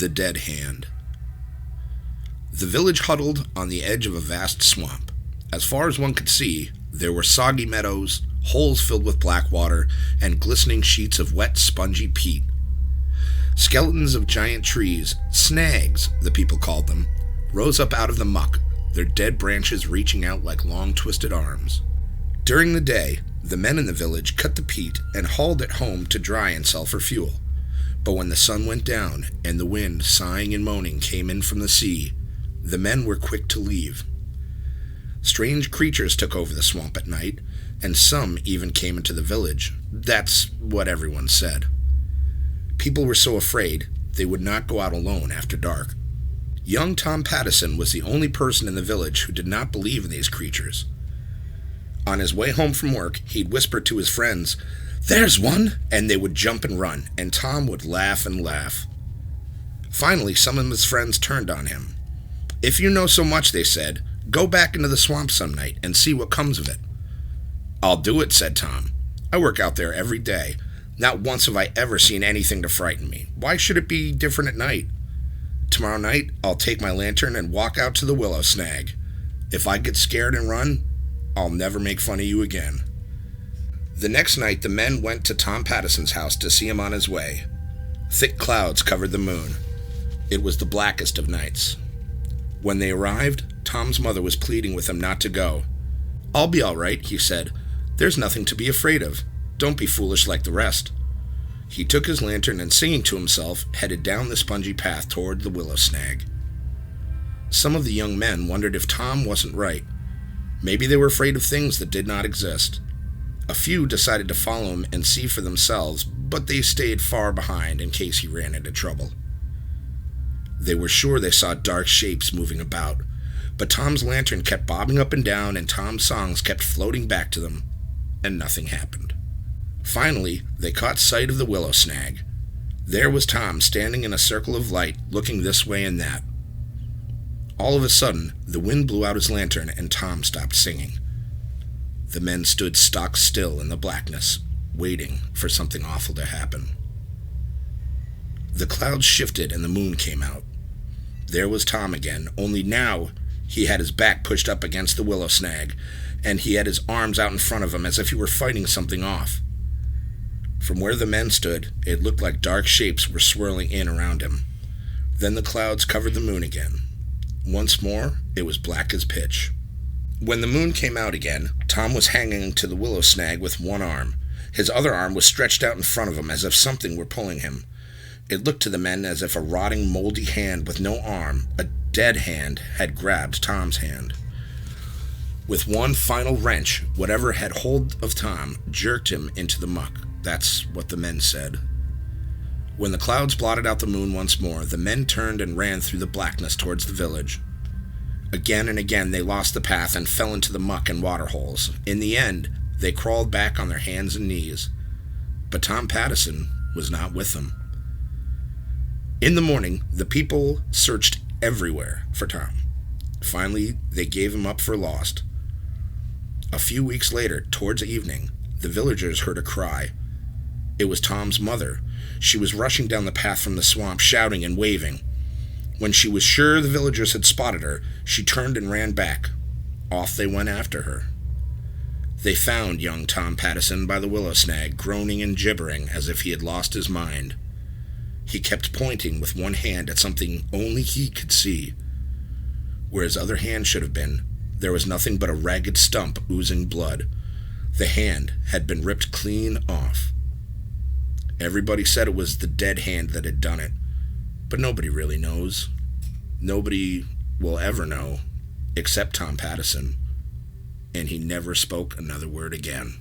The Dead Hand. The village huddled on the edge of a vast swamp. As far as one could see, there were soggy meadows, holes filled with black water, and glistening sheets of wet, spongy peat. Skeletons of giant trees, snags, the people called them, rose up out of the muck, their dead branches reaching out like long twisted arms. During the day, the men in the village cut the peat and hauled it home to dry and sell for fuel. But when the sun went down and the wind, sighing and moaning, came in from the sea, the men were quick to leave. Strange creatures took over the swamp at night, and some even came into the village. That's what everyone said. People were so afraid they would not go out alone after dark. Young Tom Pattison was the only person in the village who did not believe in these creatures. On his way home from work, he'd whisper to his friends, "There's one!" and they would jump and run, and Tom would laugh and laugh. Finally, some of his friends turned on him. "If you know so much," they said, "go back into the swamp some night and see what comes of it." "I'll do it," said Tom. "I work out there every day. Not once have I ever seen anything to frighten me. Why should it be different at night? Tomorrow night, I'll take my lantern and walk out to the willow snag. If I get scared and run, I'll never make fun of you again." The next night, the men went to Tom Pattison's house to see him on his way. Thick clouds covered the moon. It was the blackest of nights. When they arrived, Tom's mother was pleading with him not to go. "I'll be all right," he said. "There's nothing to be afraid of. Don't be foolish like the rest." He took his lantern and, singing to himself, headed down the spongy path toward the willow snag. Some of the young men wondered if Tom wasn't right. Maybe they were afraid of things that did not exist. A few decided to follow him and see for themselves, but they stayed far behind in case he ran into trouble. They were sure they saw dark shapes moving about, but Tom's lantern kept bobbing up and down and Tom's songs kept floating back to them, and nothing happened. Finally, they caught sight of the willow snag. There was Tom standing in a circle of light, looking this way and that. All of a sudden, the wind blew out his lantern and Tom stopped singing. The men stood stock still in the blackness, waiting for something awful to happen. The clouds shifted and the moon came out. There was Tom again, only now he had his back pushed up against the willow snag, and he had his arms out in front of him as if he were fighting something off. From where the men stood, it looked like dark shapes were swirling in around him. Then the clouds covered the moon again. Once more, it was black as pitch. When the moon came out again, Tom was hanging to the willow snag with one arm. His other arm was stretched out in front of him as if something were pulling him. It looked to the men as if a rotting, moldy hand with no arm, a dead hand, had grabbed Tom's hand. With one final wrench, whatever had hold of Tom jerked him into the muck. That's what the men said. When the clouds blotted out the moon once more, the men turned and ran through the blackness towards the village. Again and again they lost the path and fell into the muck and water holes. In the end, they crawled back on their hands and knees. But Tom Pattison was not with them. In the morning, the people searched everywhere for Tom. Finally, they gave him up for lost. A few weeks later, towards evening, the villagers heard a cry. It was Tom's mother. She was rushing down the path from the swamp, shouting and waving. When she was sure the villagers had spotted her, she turned and ran back. Off they went after her. They found young Tom Pattison by the willow snag, groaning and gibbering as if he had lost his mind. He kept pointing with one hand at something only he could see. Where his other hand should have been, there was nothing but a ragged stump oozing blood. The hand had been ripped clean off. Everybody said it was the dead hand that had done it, but nobody really knows. Nobody will ever know, except Tom Pattison, and he never spoke another word again.